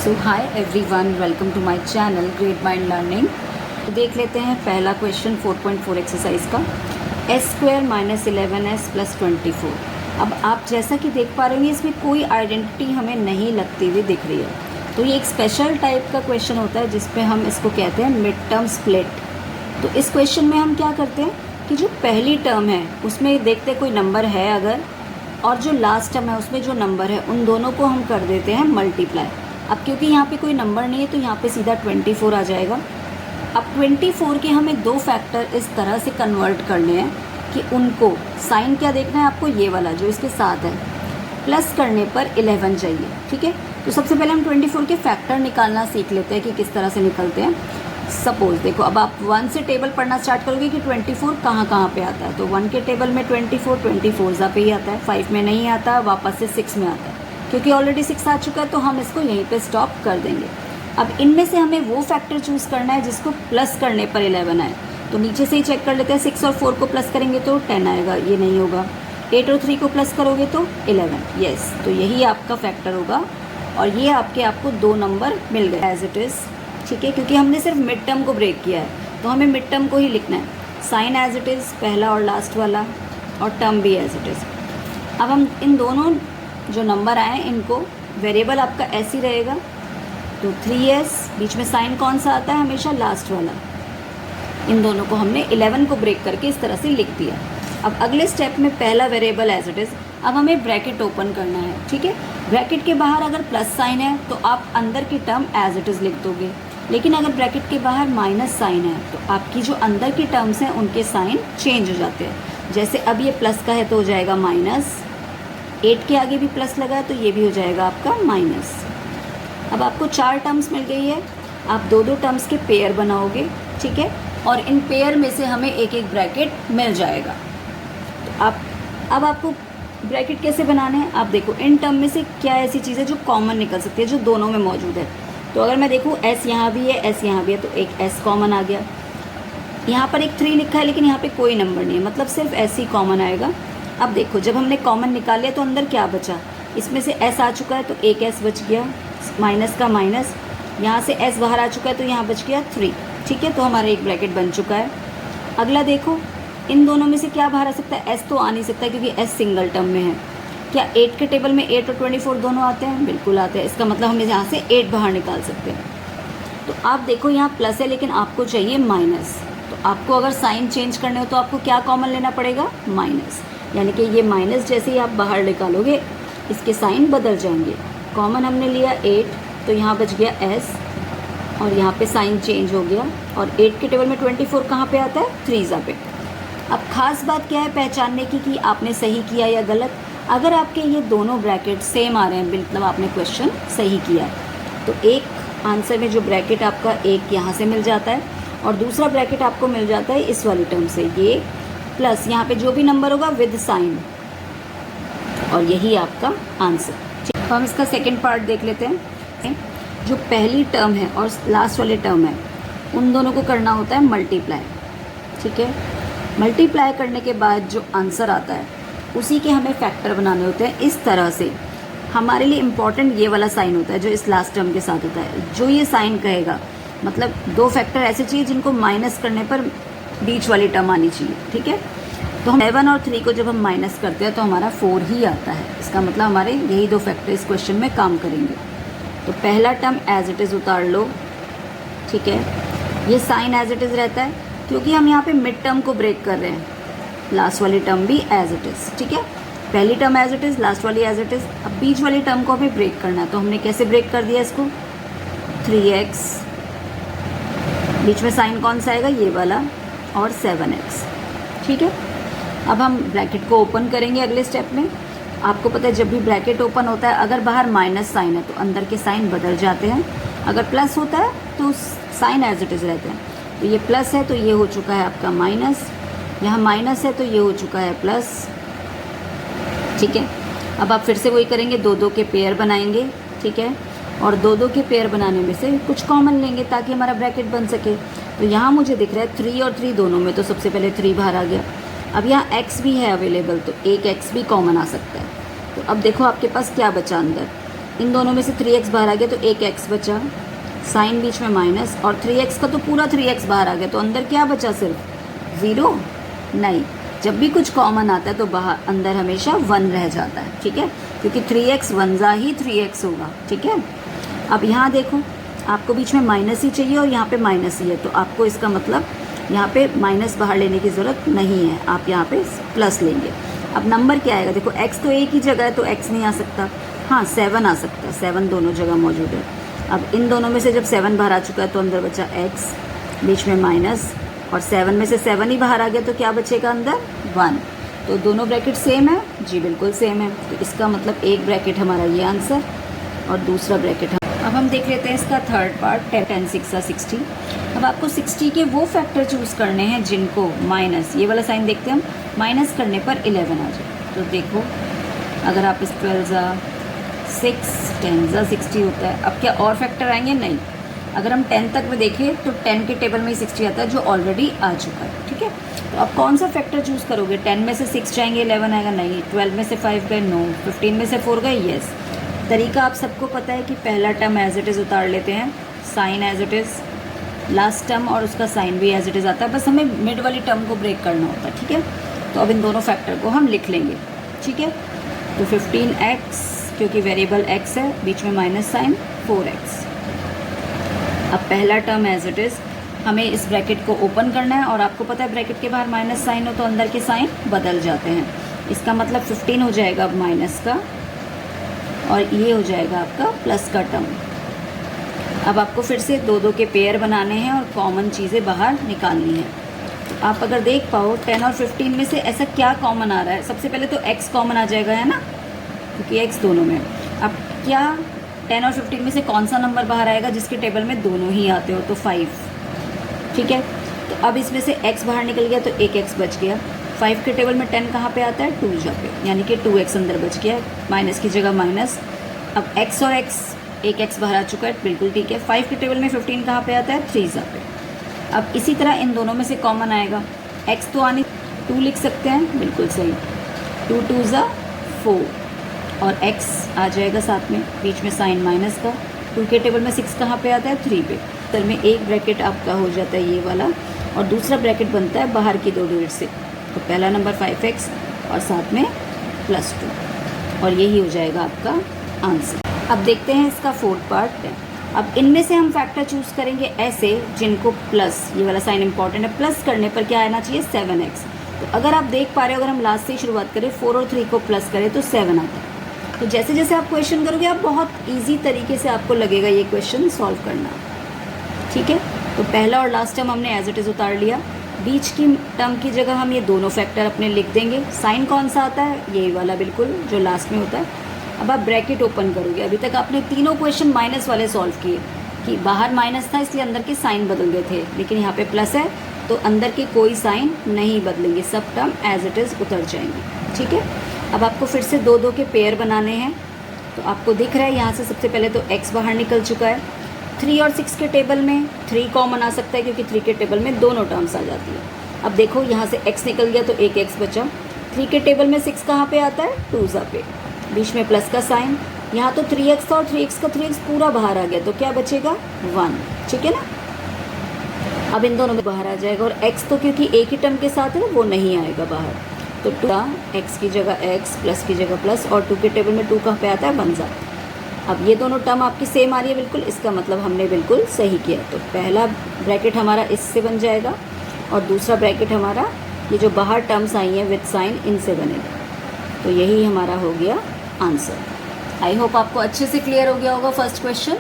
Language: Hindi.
So hi everyone, welcome to my channel Great Mind Learning. देख लेते हैं पहला क्वेश्चन 4.4 एक्सरसाइज का। s² - 11s + 24। अब आप जैसा कि देख पा रहे होंगे इसमें कोई आइडेंटिटी हमें नहीं लगती हुई दिख रही है। तो ये एक स्पेशल टाइप का क्वेश्चन होता है जिस पे हम इसको कहते हैं मिड टर्म स्प्लिट। तो इस क्वेश्चन में हम क्या करते हैं कि जो पहली टर्म है उसमें देखते हैं कोई नंबर है अगर, और जो लास्ट टर्म है उसमें जो नंबर है उन दोनों को हम कर देते हैं मल्टीप्लाई। अब क्योंकि यहाँ पे कोई नंबर नहीं है तो यहाँ पे सीधा 24 आ जाएगा। अब 24 के हमें दो फैक्टर इस तरह से कन्वर्ट करने हैं कि उनको साइन क्या देखना है आपको, ये वाला जो इसके साथ है, प्लस करने पर 11 चाहिए। ठीक है, तो सबसे पहले हम 24 के फैक्टर निकालना सीख लेते हैं कि किस तरह से निकलते हैं। सपोज़ देखो, अब आप 1 से टेबल पढ़ना स्टार्ट करोगे कि 24 कहाँ कहाँ पे आता है। तो 1 के टेबल में 24 पे ही आता है, 5 में नहीं आता, वापस से 6 में आता है। क्योंकि ऑलरेडी 6 आ चुका है तो हम इसको यहीं पे स्टॉप कर देंगे। अब इनमें से हमें वो फैक्टर चूज़ करना है जिसको प्लस करने पर 11 आए। तो नीचे से ही चेक कर लेते हैं, 6 और 4 को प्लस करेंगे तो 10 आएगा, ये नहीं होगा। 8 और 3 को प्लस करोगे तो 11, यस। तो यही आपका फैक्टर होगा और ये आपको 2 नंबर मिल गए एज इट इज़। ठीक है, क्योंकि हमने सिर्फ मिड टर्म को ब्रेक किया है तो हमें मिड टर्म को ही लिखना है। साइन एज इट इज़ पहला और लास्ट वाला, और टर्म भी एज इट इज़। अब हम इन दोनों जो नंबर आए इनको, वेरिएबल आपका ऐसे ही रहेगा। तो 3s, बीच में साइन कौन सा आता है, हमेशा लास्ट वाला। इन दोनों को हमने 11 को ब्रेक करके इस तरह से लिख दिया। अब अगले स्टेप में पहला वेरिएबल एज इट इज़। अब हमें ब्रैकेट ओपन करना है। ठीक है, ब्रैकेट के बाहर अगर प्लस साइन है तो आप अंदर की टर्म एज इट इज़ लिख दोगे, लेकिन अगर ब्रैकेट के बाहर माइनस साइन है तो आपकी जो अंदर की टर्म्स हैं उनके साइन चेंज हो जाते हैं। जैसे अब ये प्लस का है तो हो जाएगा माइनस, 8 के आगे भी प्लस लगा है तो ये भी हो जाएगा आपका माइनस। अब आपको 4 टर्म्स मिल गई है, आप 2-2 टर्म्स के पेयर बनाओगे। ठीक है, और इन पेयर में से हमें एक एक ब्रैकेट मिल जाएगा। तो अब आपको ब्रैकेट कैसे बनाने हैं, आप देखो इन टर्म में से क्या ऐसी चीज़ है जो कॉमन निकल सकती है, जो दोनों में मौजूद है। तो अगर मैं देखूँ s यहाँ भी है, s यहाँ भी है, तो एक s कॉमन आ गया। यहाँ पर एक 3 लिखा है लेकिन यहाँ पे कोई नंबर नहीं है, मतलब सिर्फ s ही कॉमन आएगा। अब देखो जब हमने कॉमन निकाल लिया तो अंदर क्या बचा, इसमें से s आ चुका है तो एक s बच गया, माइनस का माइनस, यहाँ से s बाहर आ चुका है तो यहाँ बच गया 3। ठीक है, तो हमारा एक ब्रैकेट बन चुका है। अगला देखो, इन दोनों में से क्या बाहर आ सकता है, s तो आ नहीं सकता क्योंकि s सिंगल टर्म में है। क्या 8 के टेबल में 8 और 24 दोनों आते हैं, बिल्कुल आते हैं। इसका मतलब हम यहाँ से 8 बाहर निकाल सकते हैं। तो आप देखो यहाँ प्लस है लेकिन आपको चाहिए माइनस, तो आपको अगर साइन चेंज करने हो तो आपको क्या कॉमन लेना पड़ेगा, माइनस। यानी कि ये माइनस जैसे ही आप बाहर निकालोगे इसके साइन बदल जाएंगे। कॉमन हमने लिया 8 तो यहाँ बच गया s, और यहाँ पे साइन चेंज हो गया। और 8 के टेबल में 24 कहाँ पे आता है, 3 पे। अब खास बात क्या है पहचानने की कि आपने सही किया या गलत। अगर आपके ये दोनों ब्रैकेट सेम आ रहे हैं, मतलब आपने क्वेश्चन सही किया है, तो एक आंसर में जो ब्रैकेट आपका एक यहाँ से मिल जाता है और दूसरा ब्रैकेट आपको मिल जाता है इस वाली टर्म से, ये प्लस यहाँ पे जो भी नंबर होगा विद साइन, और यही आपका आंसर। ठीक, तो हम इसका सेकंड पार्ट देख लेते हैं। जो पहली टर्म है और लास्ट वाली टर्म है उन दोनों को करना होता है मल्टीप्लाई। ठीक है, मल्टीप्लाई करने के बाद जो आंसर आता है उसी के हमें फैक्टर बनाने होते हैं इस तरह से। हमारे लिए इम्पॉर्टेंट ये वाला साइन होता है जो इस लास्ट टर्म के साथ होता है। जो ये साइन कहेगा, मतलब 2 फैक्टर ऐसे चाहिए जिनको माइनस करने पर बीच वाली टर्म आनी चाहिए। ठीक है, तो हम 7 और 3 को जब हम माइनस करते हैं तो हमारा 4 ही आता है। इसका मतलब हमारे यही 2 फैक्टर इस क्वेश्चन में काम करेंगे। तो पहला टर्म एज इट इज़ उतार लो। ठीक है, ये साइन एज इट इज़ रहता है क्योंकि हम यहाँ पे मिड टर्म को ब्रेक कर रहे हैं। लास्ट वाली टर्म भी एज इट इज़। ठीक है, पहली term as it is, last वाली एज इट इज़। अब बीच वाली टर्म को हमें ब्रेक करना है, तो हमने कैसे ब्रेक कर दिया इसको, 3x, बीच में साइन कौन सा आएगा, ये वाला, और 7x। ठीक है, अब हम ब्रैकेट को ओपन करेंगे अगले स्टेप में। आपको पता है जब भी ब्रैकेट ओपन होता है अगर बाहर माइनस साइन है तो अंदर के साइन बदल जाते हैं, अगर प्लस होता है तो साइन एज इट इज़ रहते हैं। तो ये प्लस है तो ये हो चुका है आपका माइनस, यहाँ माइनस है तो ये हो चुका है प्लस। ठीक है, अब आप फिर से वही करेंगे, 2-2 के पेयर बनाएंगे। ठीक है, और 2-2 के पेयर बनाने में से कुछ कॉमन लेंगे ताकि हमारा ब्रैकेट बन सके। तो यहाँ मुझे दिख रहा है 3 और 3 दोनों में, तो सबसे पहले 3 बाहर आ गया। अब यहाँ x भी है अवेलेबल तो एक x भी कॉमन आ सकता है। तो अब देखो आपके पास क्या बचा अंदर, इन दोनों में से 3x बाहर आ गया तो एक x बचा, साइन बीच में माइनस, और 3x का तो पूरा 3x बाहर आ गया, तो अंदर क्या बचा, सिर्फ 0 नहीं। जब भी कुछ कॉमन आता है तो बाहर अंदर हमेशा 1 रह जाता है, ठीक है, क्योंकि 3x 1 जा ही 3x होगा, ठीक है। अब यहाँ देखो, आपको बीच में माइनस ही चाहिए और यहाँ पे माइनस ही है, तो आपको इसका मतलब यहाँ पे माइनस बाहर लेने की ज़रूरत नहीं है, आप यहाँ पे प्लस लेंगे। अब नंबर क्या आएगा, देखो x तो एक ही जगह है तो x नहीं आ सकता, हाँ 7 आ सकता है, 7 दोनों जगह मौजूद है। अब इन दोनों में से जब 7 बाहर आ चुका है तो अंदर बचा x, बीच में माइनस, और 7 में से 7 ही बाहर आ गया तो क्या बचेगा अंदर, 1। तो दोनों ब्रैकेट सेम है जी, बिल्कुल सेम है। तो इसका मतलब एक ब्रैकेट हमारा ये आंसर और दूसरा ब्रैकेट अब हम देख लेते हैं इसका थर्ड पार्ट, 10 6 60। अब आपको 60 के वो फैक्टर चूज़ करने हैं जिनको माइनस, ये वाला साइन देखते हैं हम, माइनस करने पर 11 आ जाए। तो देखो, अगर आप इस 12 6 10 60 होता है। अब क्या और फैक्टर आएंगे, नहीं। अगर हम 10 तक में देखें तो 10 के टेबल में ही 60 आता है जो ऑलरेडी आ चुका है, ठीक है। तो अब कौन सा फैक्टर चूज़ करोगे, 10 में से 6 जाएंगे 11 आएगा, नहीं। 12 में से 5 गए, नो। 15 में से 4 गए, येस। तरीका आप सबको पता है कि पहला टर्म एज इट इज़ उतार लेते हैं, sign as it is, last term और उसका साइन भी एज इट इज़ आता है, बस हमें मिड वाली टर्म को ब्रेक करना होता है, ठीक है। तो अब इन दोनों फैक्टर को हम लिख लेंगे, ठीक है। तो 15x, क्योंकि वेरिएबल x है, बीच में माइनस साइन, 4x। अब पहला टर्म एज इट इज़, हमें इस ब्रैकेट को ओपन करना है, और आपको पता है ब्रैकेट के बाहर माइनस साइन हो तो अंदर के साइन बदल जाते हैं। इसका मतलब 15 हो जाएगा अब माइनस का, और ये हो जाएगा आपका प्लस का टर्म। अब आपको फिर से 2 के पेयर बनाने हैं और कॉमन चीज़ें बाहर निकालनी है। तो आप अगर देख पाओ 10 और 15 में से ऐसा क्या कॉमन आ रहा है, सबसे पहले तो x कॉमन आ जाएगा, है ना, क्योंकि x दोनों में। अब क्या 10 और 15 में से कौन सा नंबर बाहर आएगा जिसके टेबल में दोनों ही आते हो, तो 5, ठीक है। तो अब इसमें से x बाहर निकल गया तो एक x बच गया। 5 के टेबल में 10 कहाँ पे आता है, 2 जा पे, यानी कि 2x अंदर बच गया, माइनस की जगह माइनस। अब x और x, एक x बाहर आ चुका है, बिल्कुल ठीक है। 5 के टेबल में 15 कहाँ पे आता है, 3 जा पे। अब इसी तरह इन दोनों में से कॉमन आएगा, x तो आने 2 लिख सकते हैं, बिल्कुल सही, 2 2 जा 4, और x आ जाएगा साथ में, बीच में साइन माइनस का। 2 के टेबल में 6 कहाँ पे आता है, 3 पे। तर में एक ब्रैकेट आपका हो जाता है ये वाला, और दूसरा ब्रैकेट बनता है बाहर की 2 डिजिट से। तो पहला नंबर 5x और साथ में +2, और यही हो जाएगा आपका आंसर। अब देखते हैं इसका फोर्थ पार्ट है। अब इनमें से हम फैक्टर चूज़ करेंगे ऐसे जिनको प्लस, ये वाला साइन इंपॉर्टेंट है, प्लस करने पर क्या आना चाहिए, 7x। तो अगर आप देख पा रहे हो, अगर हम लास्ट से ही शुरुआत करें, 4 और 3 को प्लस करें तो 7 आता है। तो जैसे जैसे आप क्वेश्चन करोगे, आप बहुत ईजी तरीके से आपको लगेगा ये क्वेश्चन सॉल्व करना, ठीक है। तो पहला और लास्ट टर्म हमने एज इट इज़ उतार लिया, बीच की टर्म की जगह हम ये दोनों फैक्टर अपने लिख देंगे। साइन कौन सा आता है, यही वाला बिल्कुल जो लास्ट में होता है। अब आप ब्रैकेट ओपन करोगे, अभी तक आपने तीनों क्वेश्चन माइनस वाले सॉल्व किए, कि बाहर माइनस था इसलिए अंदर के साइन बदल गए थे, लेकिन यहाँ पे प्लस है तो अंदर के कोई साइन नहीं बदलेंगे, सब टर्म एज इट इज़ उतर जाएंगे, ठीक है। अब आपको फिर से 2 के पेयर बनाने हैं। तो आपको दिख रहा है यहाँ से सबसे पहले तो x बाहर निकल चुका है। 3 और 6 के टेबल में 3 कॉमन आ सकता है, क्योंकि 3 के टेबल में दोनों टर्म्स आ जाती है। अब देखो यहाँ से x निकल गया तो एक x बचा। 3 के टेबल में 6 कहाँ पे आता है, 2 जा पे, बीच में प्लस का साइन। यहाँ तो 3x था और 3x का 3x पूरा बाहर आ गया, तो क्या बचेगा, 1, ठीक है ना। अब इन दोनों में बाहर आ जाएगा, और x तो क्योंकि एक ही टर्म के साथ है ना, वो नहीं आएगा बाहर। तो 2 x की जगह x, प्लस की जगह प्लस, और 2 के टेबल में 2 कहाँ पे आता है, 1 जा। अब ये दोनों टर्म आपकी सेम आ रही है बिल्कुल, इसका मतलब हमने बिल्कुल सही किया। तो पहला ब्रैकेट हमारा इससे बन जाएगा, और दूसरा ब्रैकेट हमारा ये जो बाहर टर्म्स आई हैं विद साइन, इनसे बनेगा। तो यही हमारा हो गया आंसर। आई होप आपको अच्छे से क्लियर हो गया होगा फर्स्ट क्वेश्चन।